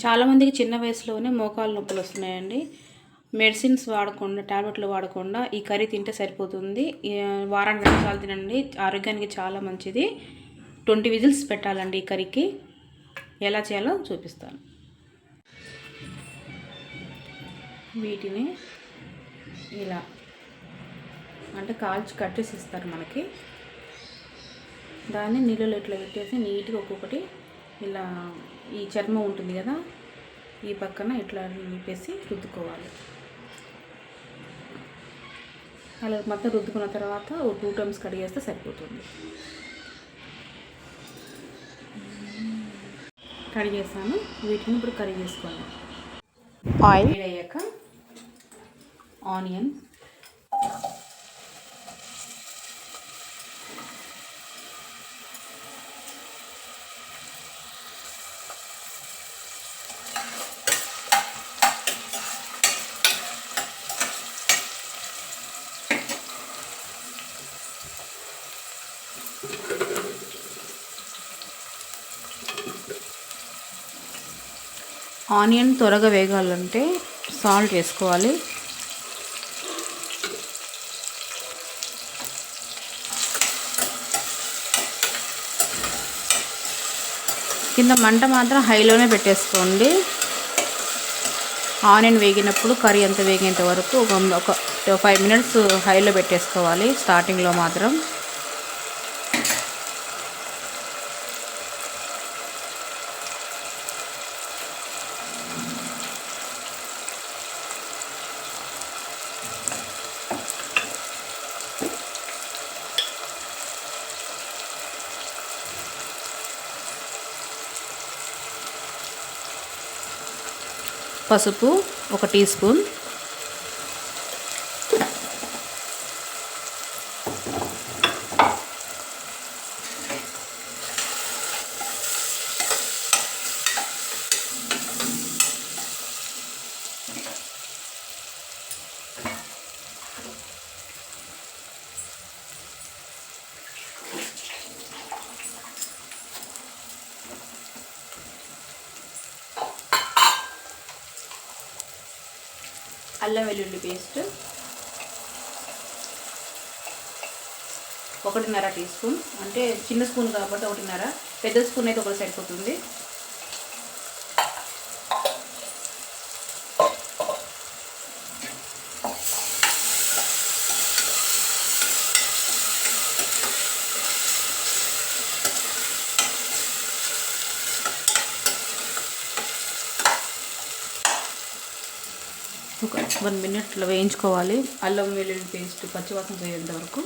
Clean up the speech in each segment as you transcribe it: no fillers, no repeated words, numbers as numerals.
చాలామందికి చిన్న వయసులోనే మోకాలు నొప్పులు వస్తున్నాయండి. మెడిసిన్స్ వాడకుండా, టాబ్లెట్లు వాడకుండా ఈ కర్రీ తింటే సరిపోతుంది. వారానికి 2 సార్లు తినండి, ఆరోగ్యానికి చాలా మంచిది. 20 విజిల్స్ పెట్టాలండి ఈ కర్రీకి. ఎలా చేయాలో చూపిస్తాను. వీటిని ఇలా అంటే కాల్చి కట్ చేసి ఇస్తారు మనకి. దాన్ని నీళ్ళలో ఇట్లా పెట్టేసి నీట్గా ఒక్కొక్కటి ఇలా ఈ చర్మం ఉంటుంది కదా, ఈ పక్కన ఇట్లా నింపేసి రుద్దుకోవాలి. అలా మొత్తం రుద్దుకున్న తర్వాత 2 టైమ్స్ కడిగేస్తే సరిపోతుంది. కడిగేసాను. వీటిని ఇప్పుడు కర్రీ చేసుకోవాలి. ఆయిల్ అయ్యాక ఆనియన్, ఆనియన్ త్వరగా వేగాలంటే సాల్ట్ వేసుకోవాలి. కింద మంట మాత్రం హైలోనే పెట్టేసుకోండి. ఆనియన్ వేగినప్పుడు కర్రీ అంత వేగేంత వరకు ఒక 5 మినిట్స్ హైలో పెట్టేసుకోవాలి స్టార్టింగ్లో మాత్రం. పసుపు 1 టీ స్పూన్, అల్లం వెల్లుల్లి పేస్ట్ 1.5 టీ స్పూన్, అంటే చిన్న స్పూన్ కాబట్టి 1.5, పెద్ద స్పూన్ అయితే 1 సరిపోతుంది. ఒక 1 మినిట్ ఇట్లా వేయించుకోవాలి. అల్లం వెల్లుల్లి పేస్ట్ పచ్చివాసన పోయేంత వరకు.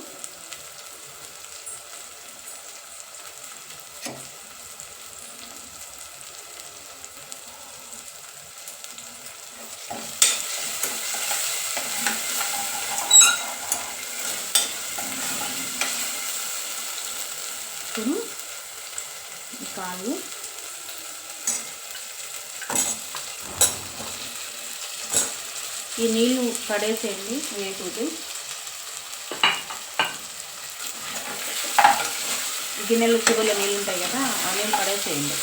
కాలు ఈ నీళ్ళు పడేసేయండి, వేయకూడదు. గిన్నెలు చివరిలో నీళ్ళు ఉంటాయి కదా, ఆ నీళ్ళు పడేసేయండి.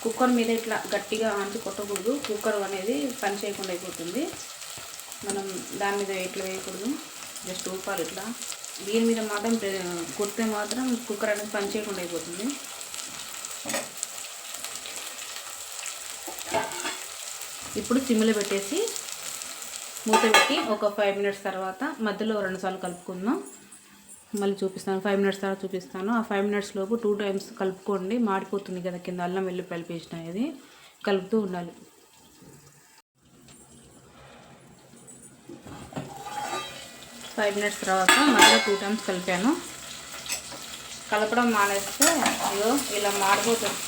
కుక్కర్ మీద ఇట్లా గట్టిగా ఆంచి కొట్టకూడదు. కుక్కర్ అనేది పని చేయకుండా అయిపోతుంది. మనం దాని మీద ఇట్లా వేయకూడదు, జస్ట్ ఊపాలి ఇట్లా. దీని మీద మాత్రం కొడితే మాత్రం కుక్కర్ అనేది పని చేయకుండా అయిపోతుంది. ఇప్పుడు సిమ్లో పెట్టేసి మూత పెట్టి ఒక 5 మినిట్స్ తర్వాత మధ్యలో 2 సార్లు కలుపుకుందాం. మళ్ళీ చూపిస్తాను, 5 మినిట్స్ తర్వాత చూపిస్తాను. ఆ 5 మినిట్స్ లోపు 2 టైమ్స్ కలుపుకోండి. మాడిపోతుంది కదా కింద అల్లం వెల్లుల్లి పేస్ట్ అనేది, కలుపుతూ ఉండాలి. 5 మినిట్స్ తర్వాత మళ్ళీ 2 టైమ్స్ కలిపాను. కలపడం మానేస్తే ఇదో ఇలా మాడిపోతుంది.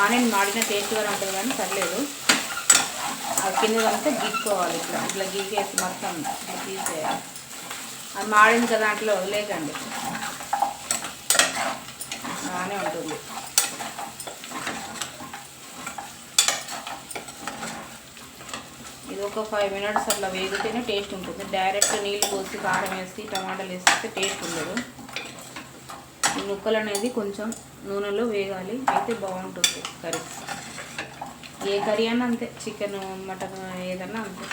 ఆనియన్ మాడిన టేస్ట్గా ఉంటుంది కానీ పర్లేదు. అది కిందదంతా గీక్కోవాలి. ఇట్లా గీకేసి మొత్తం తీసేయాలి. అది మాడింది కదా దాంట్లో వదిలేకండి, బాగానే ఉంటుంది. ఇది ఒక 5 మినిట్స్ అట్లా వేగితేనే టేస్ట్ ఉంటుంది. డైరెక్ట్ నీళ్ళు పోసి కారం వేసి టమాటాలు వేస్తే టేస్ట్ ఉండదు. ఈ ముక్కలు అనేది కొంచెం నూనెలో వేగాలి, అయితే బాగుంటుంది కర్రీ. ఏ కర్రీ అన్నా అంతే, చికెన్ మటన్ ఏదన్నా అంతే.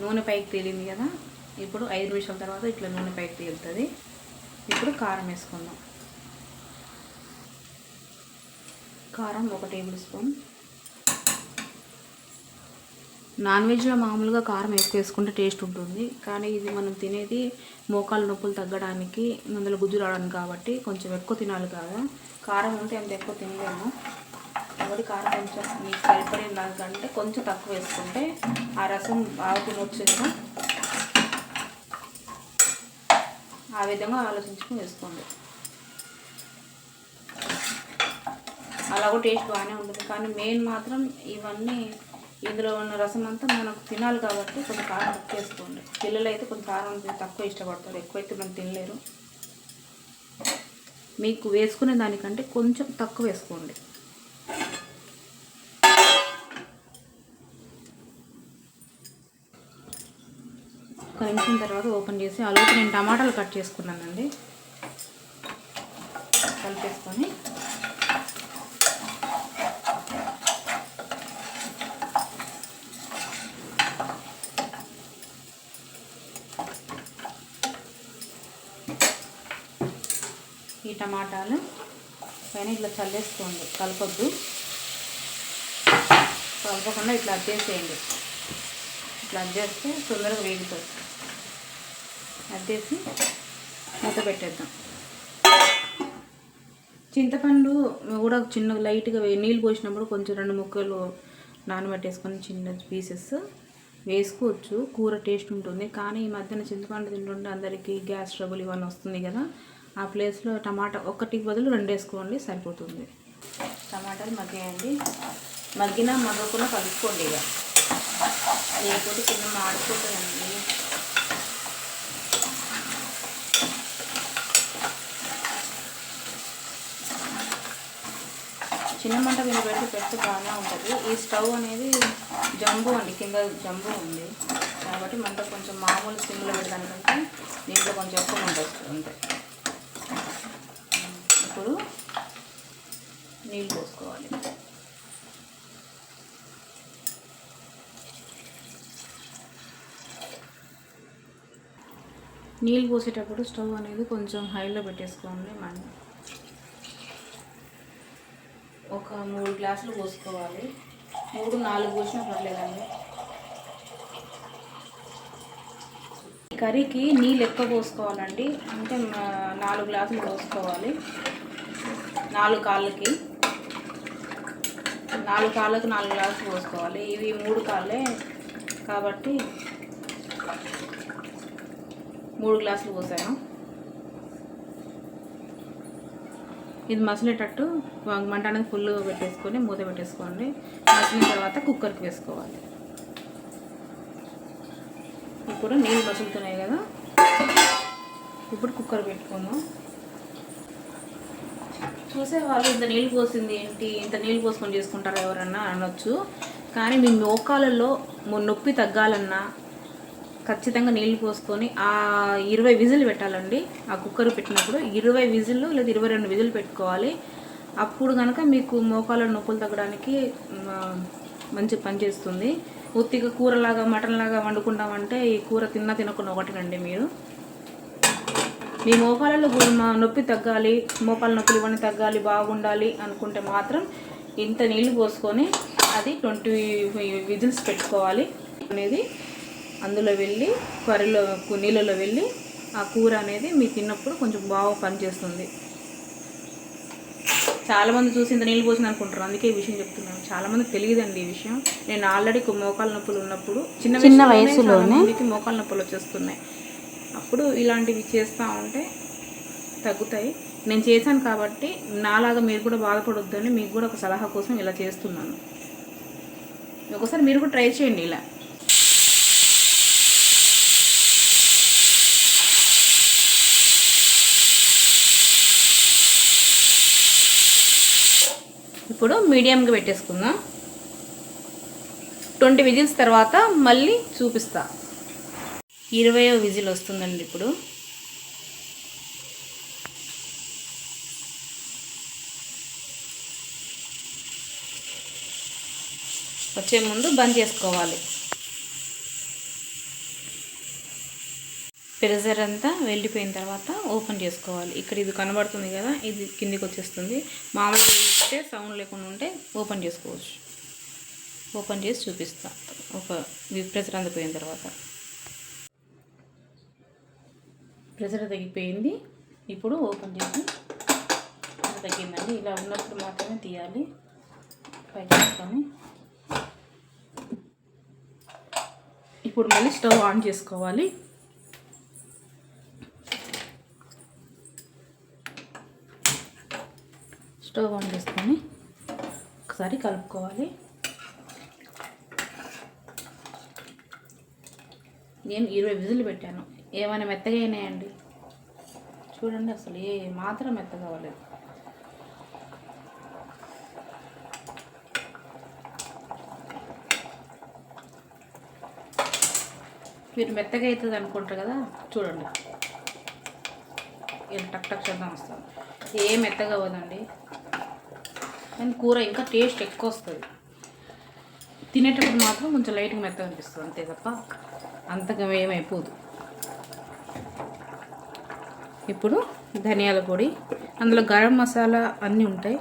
నూనె పైకి తేలింది కదా, ఇప్పుడు 5 నిమిషాల తర్వాత ఇట్లా నూనె పైకి తేలుతుంది. ఇప్పుడు కారం వేసుకుందాం. కారం 1 టేబుల్ స్పూన్. నాన్ వెజ్లో మామూలుగా కారం ఎక్కువ వేసుకుంటే టేస్ట్ ఉంటుంది, కానీ ఇది మనం తినేది మోకాలు నొప్పులు తగ్గడానికి, అందులో గుజ్జు రావడానికి కాబట్టి కొంచెం ఎక్కువ తినాలి కదా. కారం ఉంటే అంత ఎక్కువ తినలేము కాబట్టి కారం కొంచెం మీకు సరిపడిన దానికంటే కొంచెం తక్కువ వేసుకుంటే ఆ రసం బాగా తినొచ్చు కదా. ఆ విధంగా ఆలోచించుకుని వేసుకోండి. అలా కూడా టేస్ట్ బాగానే ఉంటుంది, కానీ మెయిన్ మాత్రం ఇవన్నీ ఇందులో ఉన్న రసం అంతా మనకు తినాలి కాబట్టి కొంచెం కారం తక్కువ వేసుకోండి. పిల్లలు అయితే కొంచెం కారం తక్కువ ఇష్టపడతారు, ఎక్కువైతే మనం తినలేరు. మీకు వేసుకునే దానికంటే కొంచెం తక్కువ వేసుకోండి. ఒక నిమిషం తర్వాత ఓపెన్ చేసి ఆలోపు నేను టమాటాలు కట్ చేసుకున్నానండి. కలిపేసుకొని ఈ టమాటాలు పైన ఇట్లా చల్లేసుకోండి, కలపొద్దు. కలపకుండా ఇట్లా అద్దేసేయండి. ఇట్లా అద్దేస్తే తొందరగా వేగుతుంది. అద్దేసి మూత పెట్టేద్దాం. చింతపండు కూడా చిన్న లైట్గా నీళ్ళు పోసినప్పుడు కొంచెం 2 ముక్కలు నానబెట్టేసుకొని చిన్న పీసెస్ వేసుకోవచ్చు, కూర టేస్ట్ ఉంటుంది. కానీ ఈ మధ్యన చింతపండు తింటుంటే అందరికీ గ్యాస్ ట్రబుల్ ఇవన్నీ వస్తుంది కదా. ఆ ప్లేస్లో టమాటా 1కి బదులు 2 వేసుకోండి, సరిపోతుంది. టమాటాలు మగ్గాయండి. మగ్గినా మగ్గకుండా కలుపుకోండి ఇక, లేకపోతే కింద మాడిపోతుందండి. చిన్న మంట మీద పెడితే బాగానే ఉంటుంది. ఈ స్టవ్ అనేది జంబు అండి, కింద జంబు ఉంది కాబట్టి మంట కొంచెం మామూలు సిమ్లో పెడదానికంటే దీంట్లో కొంచెం ఎక్కువ మంట వస్తుంది అంతే. ఇప్పుడు నీళ్ళు పోసుకోవాలి. నీళ్ళు పోసేటప్పుడు స్టవ్ అనేది కొంచెం హైలో పెట్టేసుకోండి. మనం ఒక 3 గ్లాసులు పోసుకోవాలి. 3-4 పోసినా పర్లేదండి. కర్రీకి నీళ్ళు ఎక్కువ పోసుకోవాలండి, అంటే 4 గ్లాసులు పోసుకోవాలి. 4 కాళ్ళకి 4 గ్లాసులు పోసుకోవాలి. ఇవి 3 కాళ్ళే కాబట్టి 3 గ్లాసులు పోసాను. ఇది మసిలేటట్టు మంట అనేది ఫుల్గా పెట్టేసుకొని మూత పెట్టేసుకోండి. మసిలిన తర్వాత కుక్కర్కి వేసుకోవాలి. ఇప్పుడు నీళ్ళు మసులుతున్నాయి కదా, ఇప్పుడు కుక్కర్ పెట్టుకుందాం. చూసేవాళ్ళు ఇంత నీళ్ళు పోసింది ఏంటి, ఇంత నీళ్ళు పోసుకొని చేసుకుంటారా ఎవరన్నా అనొచ్చు. కానీ మీ మోకాలలో నొప్పి తగ్గాలన్నా ఖచ్చితంగా నీళ్ళు పోసుకొని 20 విజిల్ పెట్టాలండి. ఆ కుక్కర్ పెట్టినప్పుడు 20 విజిల్ లేదా 22 విజిల్ పెట్టుకోవాలి. అప్పుడు కనుక మీకు మోకాల నొప్పులు తగ్గడానికి మంచి పనిచేస్తుంది. ఉత్తిగా కూరలాగా మటన్లాగా వండుకుంటామంటే ఈ కూర తినకుండా ఒకటినండి. మీరు మీ మోకాలలో నొప్పి తగ్గాలి, మోకాల నొప్పులు ఇవన్నీ తగ్గాలి, బాగుండాలి అనుకుంటే మాత్రం ఇంత నీళ్ళు పోసుకొని అది 20 విజిల్స్ పెట్టుకోవాలి. అనేది అందులో వెళ్ళి కర్రీలో నీళ్ళలో వెళ్ళి ఆ కూర అనేది మీరు తిన్నప్పుడు కొంచెం బాగా పనిచేస్తుంది. చాలామంది చూసి ఇంత నీళ్ళు పోసింది అనుకుంటారు, అందుకే ఈ విషయం చెప్తున్నాను. చాలామందికి తెలియదండి ఈ విషయం. నేను ఆల్రెడీ మోకాల నొప్పులు ఉన్నప్పుడు చిన్న వయసులోనే మోకాల నొప్పులు వచ్చేస్తున్నాయి. అప్పుడు ఇలాంటివి చేస్తూ ఉంటే తగ్గుతాయి. నేను చేశాను కాబట్టి నాలాగా మీరు కూడా బాధపడొద్దని మీకు కూడా ఒక సలహా కోసం ఇలా చేస్తున్నాను. ఒకసారి మీరు కూడా ట్రై చేయండి ఇలా. ఇప్పుడు మీడియంగా పెట్టేసుకుందాం. 20 విజిల్స్ తర్వాత మళ్ళీ చూపిస్తా. 20వ విజిల్ వస్తుందండి. ఇప్పుడు వచ్చే ముందు బంద్ చేసుకోవాలి. ప్రెషర్ అంతా వెళ్ళిపోయిన తర్వాత ఓపెన్ చేసుకోవాలి. ఇక్కడ ఇది కనబడుతుంది కదా, ఇది కిందికి వచ్చేస్తుంది. మామూలుగా వెళ్ళిపోతే సౌండ్ లేకుండా ఉంటే ఓపెన్ చేసుకోవచ్చు. ఓపెన్ చేసి చూపిస్తా ఒక ప్రెషర్ అంతా పోయిన తర్వాత. ప్రెషర్ తగ్గిపోయింది. ఇప్పుడు ఓపెన్ చేసి తగ్గిందండి. ఇలా ఉన్నప్పుడు మాత్రమే తీయాలి. పైకి తీసుకొని ఇప్పుడు మళ్ళీ స్టవ్ ఆన్ చేసుకోవాలి. స్టవ్ ఆన్ చేసుకొని ఒకసారి కలుపుకోవాలి. నేను 20 విజిల్ పెట్టాను. ఏమైనా మెత్తగా అయినాయండి? చూడండి, అసలు ఏ మాత్రం మెత్తగా అవ్వలేదు. మీరు మెత్తగా అవుతుంది అనుకుంటారు కదా, చూడండి ఇలా టక్ టక్ శబ్దం వస్తుంది. ఏ మెత్తగా అవ్వదండి, కానీ కూర ఇంకా టేస్ట్ ఎక్కువ వస్తుంది. తినేటప్పుడు మాత్రం కొంచెం లైట్గా మెత్తగా అనిపిస్తుంది, అంతే తప్ప అంతగా ఏమైపోదు. ఇప్పుడు ధనియాల పొడి, అందులో గరం మసాలా అన్నీ ఉంటాయి.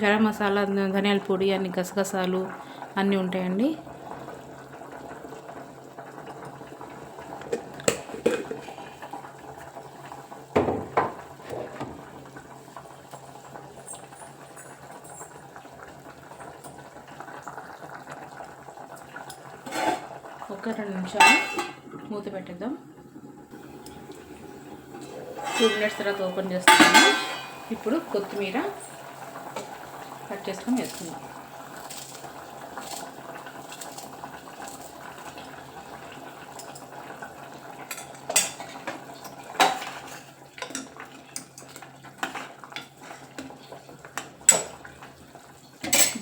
గరం మసాలా, ధనియాల పొడి, అన్ని గసగసాలు అన్నీ ఉంటాయండి. ఒక 2 నిమిషాలు మూత పెట్టేద్దాం. 2 మినిట్స్ తర్వాత ఓపెన్ చేస్తున్నాము. ఇప్పుడు కొత్తిమీర కట్ చేసుకొని వేసుకుందాం.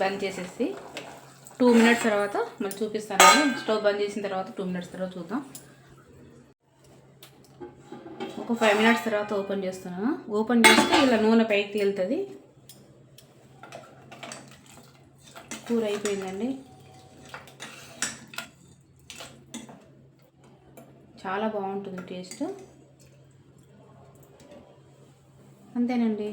బంద్ చేసేసి 2 మినిట్స్ తర్వాత మళ్ళీ చూపిస్తాను. స్టవ్ బంద్ చేసిన తర్వాత 2 మినిట్స్ తర్వాత చూద్దాం. ఒక 5 మినిట్స్ తర్వాత ఓపెన్ చేస్తున్నాను. ఓపెన్ చేస్తే ఇలా నూనె పైకి తేలుతుంది. కూర అయిపోయిందండి. చాలా బాగుంటుంది టేస్ట్. అంతేనండి.